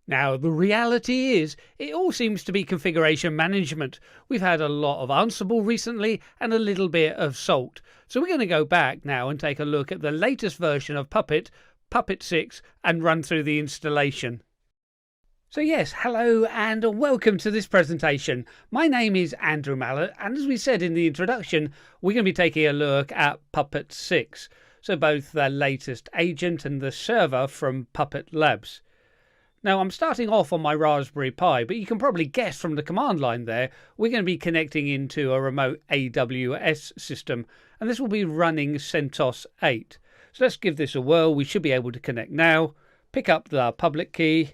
Now, the reality is, it all seems to be configuration management. We've had a lot of Ansible recently and a little bit of Salt. So we're going to go back now and take a look at the latest version of Puppet, Puppet 6, and run through the installation. So yes, hello and welcome to this presentation. My name is Andrew Mallett, and as we said in the introduction, we're going to be taking a look at Puppet 6. So both the latest agent and the server from Puppet Labs. Now, I'm starting off on my Raspberry Pi, but you can probably guess from the command line there, we're going to be connecting into a remote AWS system, and this will be running CentOS 8. So let's give this a whirl. We should be able to connect now, pick up the public key,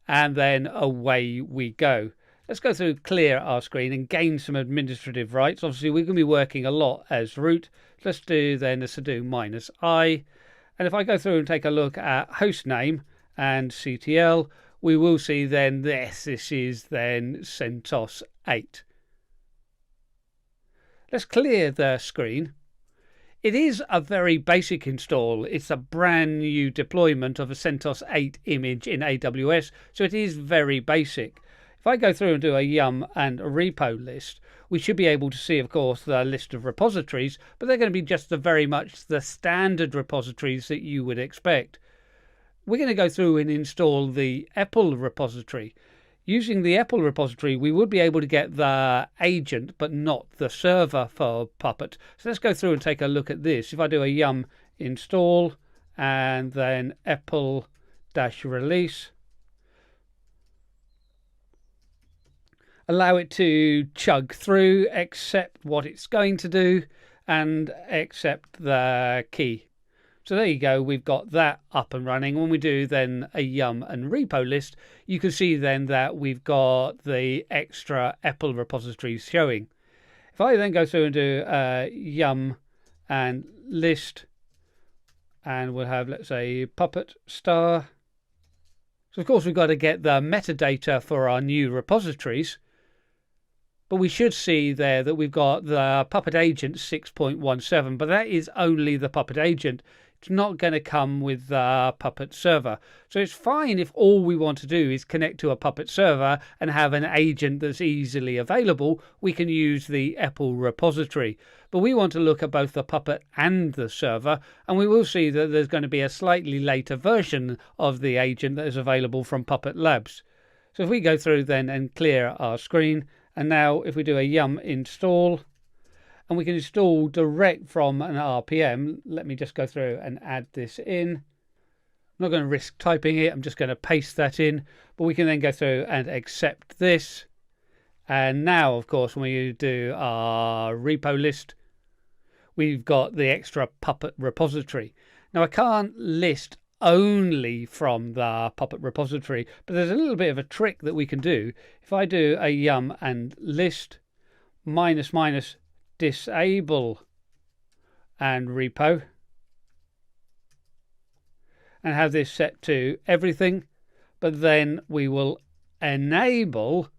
and then away we go. Let's go through, clear our screen, and gain some administrative rights. Obviously, we're going to be working a lot as root. Let's do then a sudo -i, and if I go through and take a look at host name, and CTL, we will see then this is then CentOS 8. Let's clear the screen. It is a very basic install. It's a brand new deployment of a CentOS 8 image in AWS, so it is very basic. If I go through and do a yum and a repo list, we should be able to see, of course, the list of repositories, but they're going to be just very much the standard repositories that you would expect. We're going to go through and install the EPEL repository. Using the EPEL repository, we would be able to get the agent, but not the server for Puppet. So let's go through and take a look at this. If I do a yum install and then EPEL-release, allow it to chug through, accept what it's going to do, and accept the key. So there you go, we've got that up and running. When we do then a yum and repo list, you can see then that we've got the extra EPEL repositories showing. If I then go through and do yum and list, and we'll have, let's say, Puppet star. So of course we've got to get the metadata for our new repositories. But we should see there that we've got the Puppet agent 6.17, but that is only the Puppet agent. It's not going to come with the Puppet server. So it's fine if all we want to do is connect to a Puppet server and have an agent that's easily available. We can use the EPEL repository. But we want to look at both the Puppet and the server, and we will see that there's going to be a slightly later version of the agent that is available from Puppet Labs. So if we go through then and clear our screen, and now if we do a yum install, and we can install direct from an RPM. Let me just go through and add this in. I'm not going to risk typing it. I'm just going to paste that in. But we can then go through and accept this. And now, of course, when we do our repo list, we've got the extra Puppet repository. Now, I can't list only from the Puppet repository, but there's a little bit of a trick that we can do. If I do a yum and list -- disable and repo, and have this set to everything, but then we will enable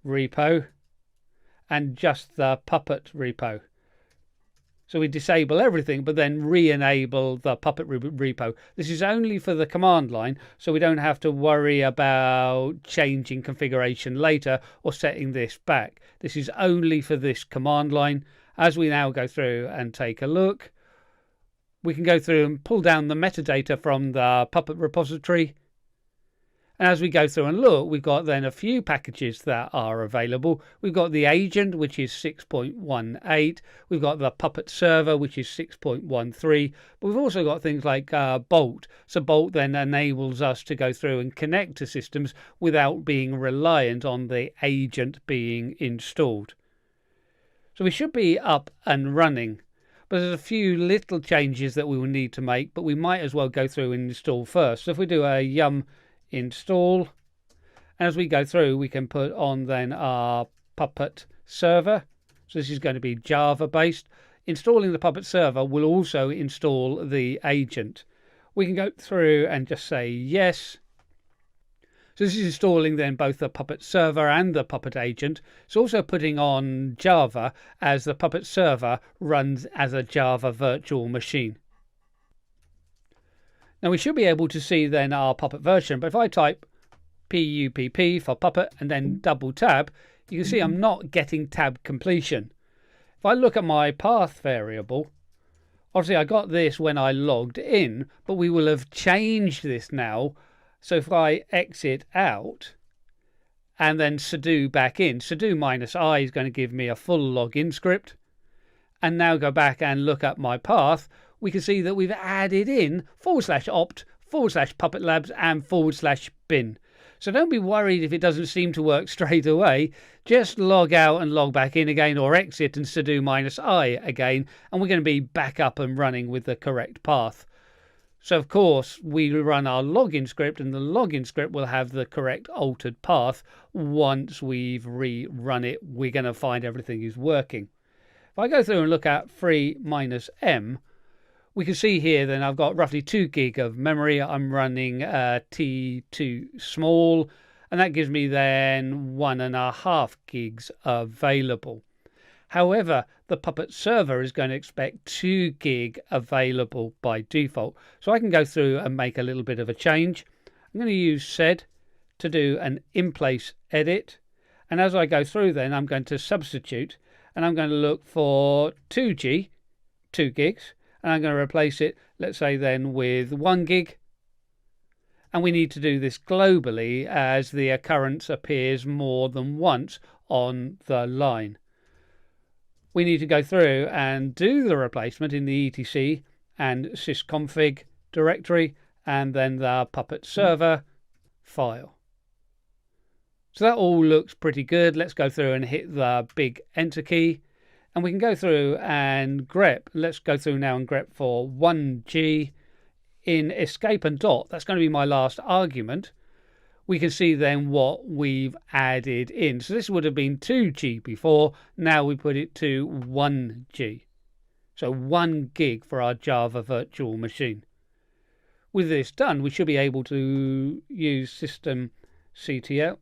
repo and just the Puppet repo. So we disable everything, but then re-enable the Puppet repo. This is only for the command line, so we don't have to worry about changing configuration later or setting this back. This is only for this command line. As we now go through and take a look, we can go through and pull down the metadata from the Puppet repository. And as we go through and look, we've got then a few packages that are available. We've got the agent, which is 6.18. We've got the Puppet server, which is 6.13. But we've also got things like Bolt. So Bolt then enables us to go through and connect to systems without being reliant on the agent being installed. So we should be up and running. But there's a few little changes that we will need to make, but we might as well go through and install first. So if we do a yum install, and as we go through, we can put on then our Puppet server. So this is going to be Java based. Installing the Puppet server will also install the agent. We can go through and just say yes. So this is installing then both the Puppet server and the Puppet agent. It's also putting on Java as the Puppet server runs as a Java virtual machine. Now we should be able to see then our Puppet version, but if I type PUPP for Puppet and then double tab, you can see I'm not getting tab completion. If I look at my path variable, obviously I got this when I logged in, but we will have changed this now. So if I exit out and then sudo back in, sudo -i is going to give me a full login script. And now go back and look at my path, we can see that we've added in /opt, /Puppet Labs and /bin. So don't be worried if it doesn't seem to work straight away. Just log out and log back in again, or exit and sudo -i again, and we're going to be back up and running with the correct path. So of course we run our login script, and the login script will have the correct altered path. Once we've rerun it, we're going to find everything is working. If I go through and look at free -m, we can see here then I've got roughly 2 gig of memory. I'm running T2 small, and that gives me then 1.5 gigs available. However, the Puppet server is going to expect 2 gig available by default. So I can go through and make a little bit of a change. I'm going to use sed to do an in-place edit. And as I go through then, I'm going to substitute, and I'm going to look for 2 gigs, and I'm going to replace it, let's say then, with 1 gig. And we need to do this globally as the occurrence appears more than once on the line. We need to go through and do the replacement in the etc and sysconfig directory, and then the Puppet server file. So that all looks pretty good. Let's go through and hit the big enter key, and we can go through and grep. Let's go through now and grep for 1G in escape and dot. That's going to be my last argument. We can see then what we've added in. So this would have been 2G before. Now we put it to 1G. So 1 gig for our Java virtual machine. With this done, we should be able to use systemctl.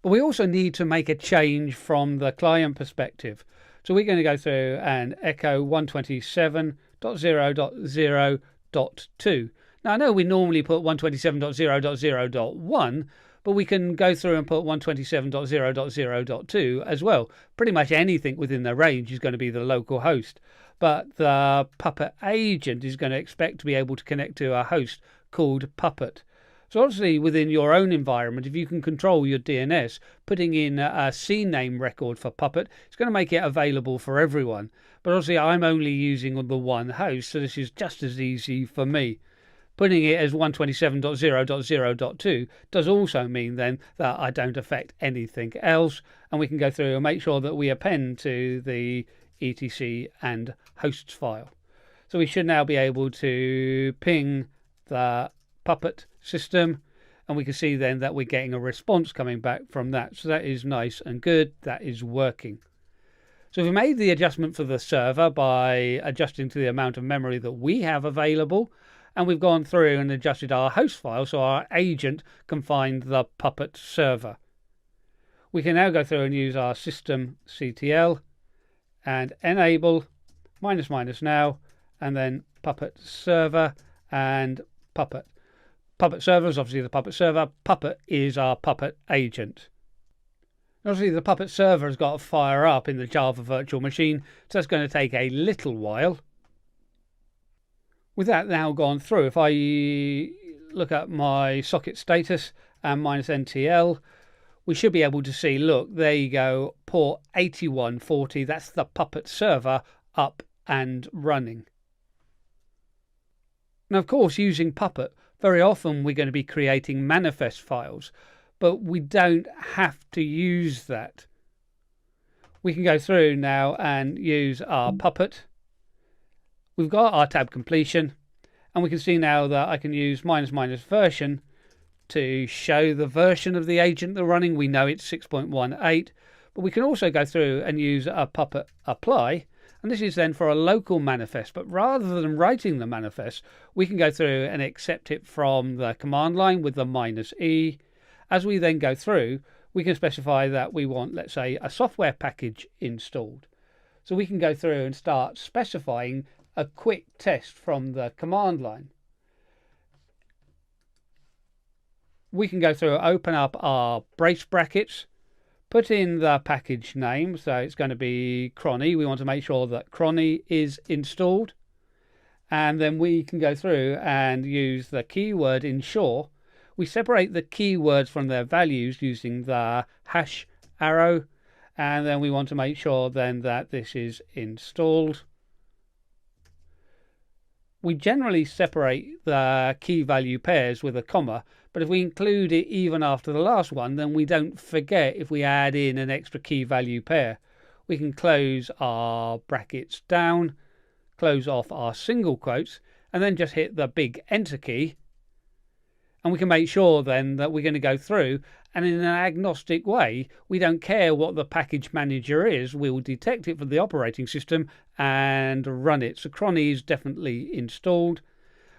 But we also need to make a change from the client perspective. So we're going to go through and echo 127.0.0.2. Now I know we normally put 127.0.0.1, but we can go through and put 127.0.0.2 as well. Pretty much anything within the range is going to be the local host. But the Puppet agent is going to expect to be able to connect to a host called Puppet. So obviously within your own environment, if you can control your DNS, putting in a CNAME record for Puppet, it's going to make it available for everyone. But obviously I'm only using the one host, so this is just as easy for me. Putting it as 127.0.0.2 does also mean then that I don't affect anything else, and we can go through and make sure that we append to the etc and hosts file. So we should now be able to ping the Puppet system, and we can see then that we're getting a response coming back from that. So that is nice and good. That is working. So we made the adjustment for the server by adjusting to the amount of memory that we have available, and we've gone through and adjusted our host file so our agent can find the Puppet server. We can now go through and use our systemctl and enable -- now, and then Puppet server and Puppet. Puppet server is obviously the Puppet server. Puppet is our Puppet agent. Obviously the Puppet server has got to fire up in the Java virtual machine, so that's going to take a little while. With that now gone through, if I look at my socket status and -ntl, we should be able to see, look, there you go, port 8140, that's the Puppet server up and running. Now, of course, using Puppet, very often we're going to be creating manifest files, but we don't have to use that. We can go through now and use our Puppet. We've got our tab completion, and we can see now that I can use -- version to show the version of the agent they're running. We know it's 6.18, but we can also go through and use a Puppet apply. And this is then for a local manifest, but rather than writing the manifest, we can go through and accept it from the command line with the -e. As we then go through, we can specify that we want, let's say, a software package installed. So we can go through and start specifying a quick test from the command line. we can go through, open up our brace brackets, put in the package name. So it's going to be cronny. We want to make sure that cronny is installed. And then we can go through and use the keyword ensure. We separate the keywords from their values using the hash arrow. And then we want to make sure then that this is installed. We generally separate the key value pairs with a comma, but if we include it even after the last one, then we don't forget if we add in an extra key value pair. We can close our brackets down, close off our single quotes, and then just hit the big enter key. And we can make sure then that we're going to go through, and in an agnostic way, we don't care what the package manager is, we'll detect it from the operating system and run it. So cronny is definitely installed.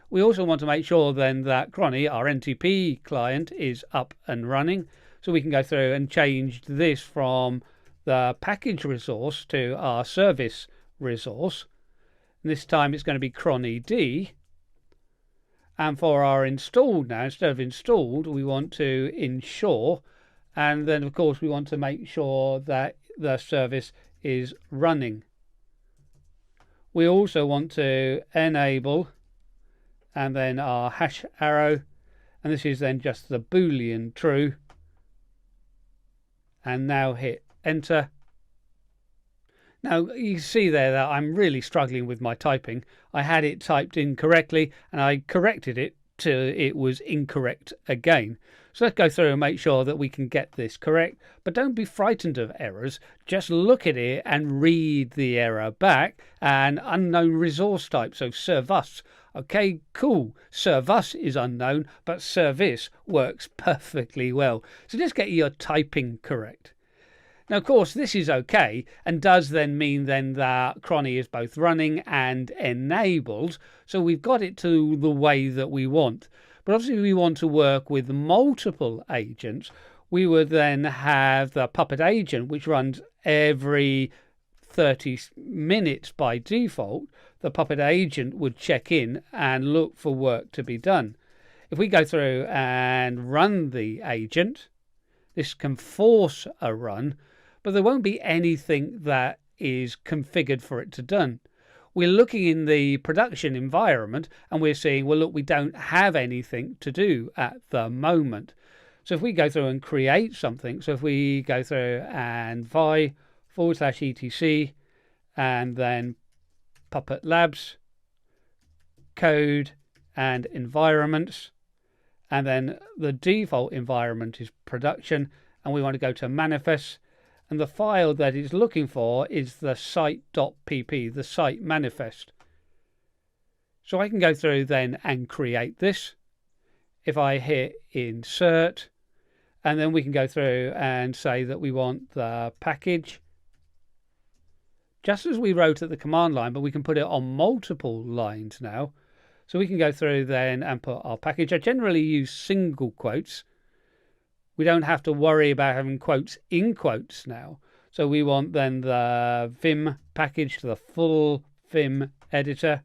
We also want to make sure then that cronny, our NTP client, is up and running. So we can go through and change this from the package resource to our service resource. And this time it's going to be cronny D. And for our installed now, instead of installed, we want to ensure. And then, of course, we want to make sure that the service is running. We also want to enable, and then our hash arrow. And this is then just the Boolean true. And now hit enter. Now, you see there that I'm really struggling with my typing. I had it typed incorrectly and I corrected it till it was incorrect again. So let's go through and make sure that we can get this correct. But don't be frightened of errors. Just look at it and read the error back. And unknown resource type, so servus. Okay, cool. Servus is unknown, but service works perfectly well. So just get your typing correct. Now, of course, this is okay and does then mean then that cronny is both running and enabled. So we've got it to the way that we want. But obviously we want to work with multiple agents. We would then have the Puppet agent, which runs every 30 minutes by default. The Puppet agent would check in and look for work to be done. If we go through and run the agent, this can force a run, but there won't be anything that is configured for it to done. We're looking in the production environment and we're seeing, well, look, we don't have anything to do at the moment. So if we go through and create something, so if we go through and vi/etc and then Puppet Labs, code and environments, and then the default environment is production, and we want to go to manifest. And the file that it's looking for is the site.pp, the site manifest. So I can go through then and create this. If I hit insert, and then we can go through and say that we want the package, just as we wrote at the command line, but we can put it on multiple lines now. So we can go through then and put our package. I generally use single quotes. We don't have to worry about having quotes in quotes now. So we want then the Vim package to the full Vim editor,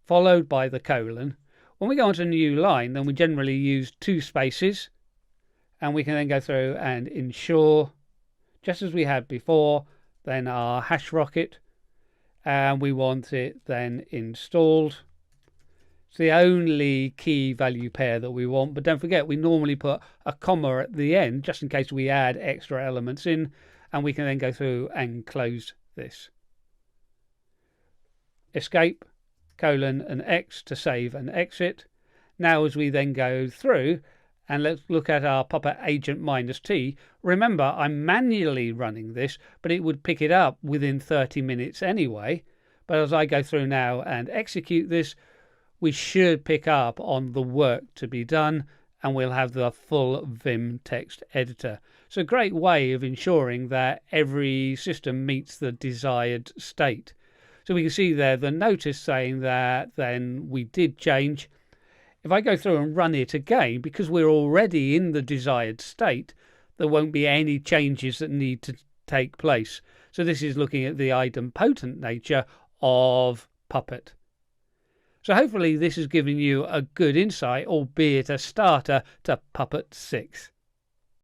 followed by the colon. When we go on to a new line, then we generally use 2 spaces, and we can then go through and ensure, just as we had before, then our hash rocket, and we want it then installed. It's the only key value pair that we want, but don't forget we normally put a comma at the end just in case we add extra elements in, and we can then go through and close this. Escape, colon and X to save and exit. Now as we then go through and let's look at our Puppet agent -t. Remember, I'm manually running this, but it would pick it up within 30 minutes anyway. But as I go through now and execute this, we should pick up on the work to be done, and we'll have the full Vim text editor. It's a great way of ensuring that every system meets the desired state. So we can see there the notice saying that then we did change. If I go through and run it again, because we're already in the desired state, there won't be any changes that need to take place. So this is looking at the idempotent nature of Puppet. So hopefully this has given you a good insight, albeit a starter, to Puppet 6.